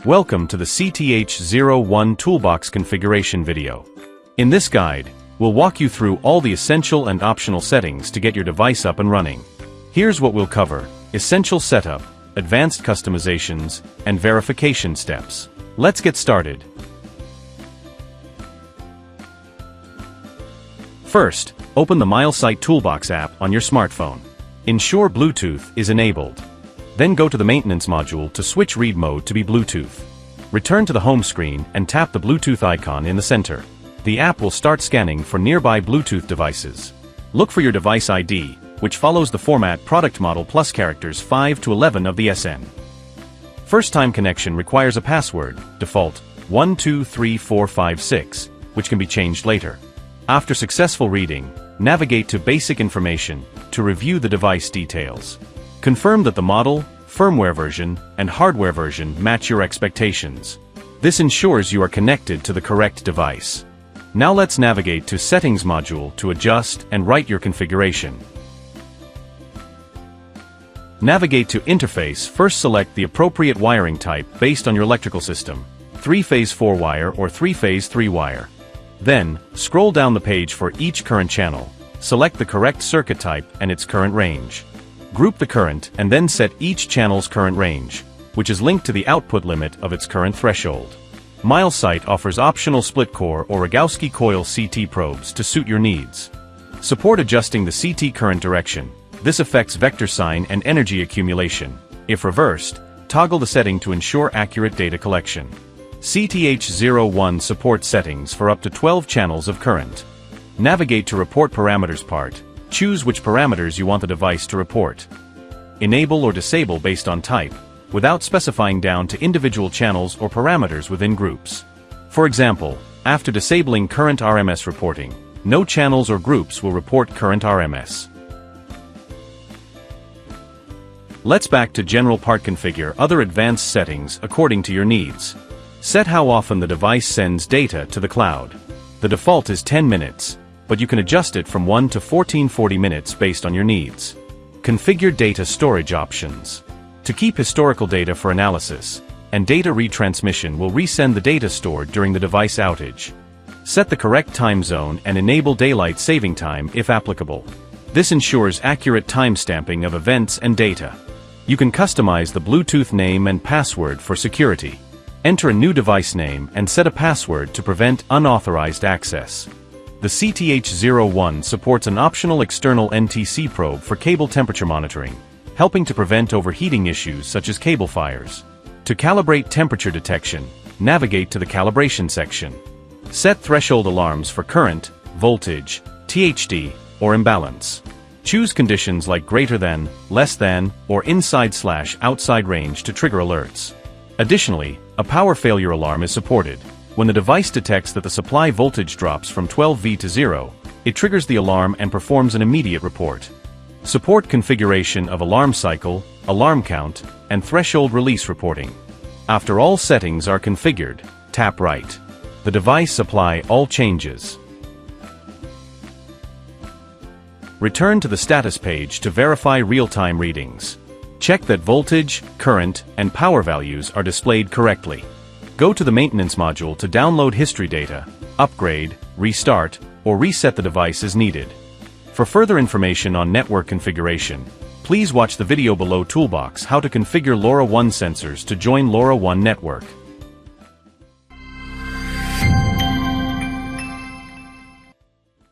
Welcome to the CTH01 Toolbox configuration video. In this guide, we'll walk you through all the essential and optional settings to get your device up and running. Here's what we'll cover: essential setup, advanced customizations, and verification steps. Let's get started. First, open the Milesight ToolBox app on your smartphone. Ensure Bluetooth is enabled. Then go to the maintenance module to switch read mode to be Bluetooth. Return to the home screen and tap the Bluetooth icon in the center. The app will start scanning for nearby Bluetooth devices. Look for your device ID, which follows the format product model plus characters 5 to 11 of the SN. First-time connection requires a password, default 123456, which can be changed later. After successful reading, navigate to Basic Information to review the device details. Confirm that the model, firmware version, and hardware version match your expectations. This ensures you are connected to the correct device. Now let's navigate to Settings module to adjust and write your configuration. Navigate to Interface. First select the appropriate wiring type based on your electrical system, 3-phase 4-wire or 3-phase 3-wire. Then, scroll down the page for each current channel. Select the correct circuit type and its current range. Group the current and then set each channel's current range, which is linked to the output limit of its current threshold. Milesight offers optional split-core or Rogowski coil CT probes to suit your needs. Support adjusting the CT current direction. This affects vector sign and energy accumulation. If reversed, toggle the setting to ensure accurate data collection. CTH01 supports settings for up to 12 channels of current. Navigate to Report Parameters part. Choose which parameters you want the device to report. Enable or disable based on type, without specifying down to individual channels or parameters within groups. For example, after disabling current RMS reporting, no channels or groups will report current RMS. Let's back to General Part. Configure other advanced settings according to your needs. Set how often the device sends data to the cloud. The default is 10 minutes. But you can adjust it from 1 to 1440 minutes based on your needs. Configure data storage options. To keep historical data for analysis, and data retransmission will resend the data stored during the device outage. Set the correct time zone and enable daylight saving time if applicable. This ensures accurate timestamping of events and data. You can customize the Bluetooth name and password for security. Enter a new device name and set a password to prevent unauthorized access. The CTH01 supports an optional external NTC probe for cable temperature monitoring, helping to prevent overheating issues such as cable fires. To calibrate temperature detection, navigate to the calibration section. Set threshold alarms for current, voltage, THD, or imbalance. Choose conditions like greater than, less than, or inside/outside range to trigger alerts. Additionally, a power failure alarm is supported. When the device detects that the supply voltage drops from 12V to 0, it triggers the alarm and performs an immediate report. Support configuration of alarm cycle, alarm count, and threshold release reporting. After all settings are configured, tap Right. The device apply all changes. Return to the status page to verify real-time readings. Check that voltage, current, and power values are displayed correctly. Go to the maintenance module to download history data, upgrade, restart, or reset the device as needed. For further information on network configuration, please watch the video below. Toolbox: How to configure LoRaWAN sensors to join LoRaWAN network.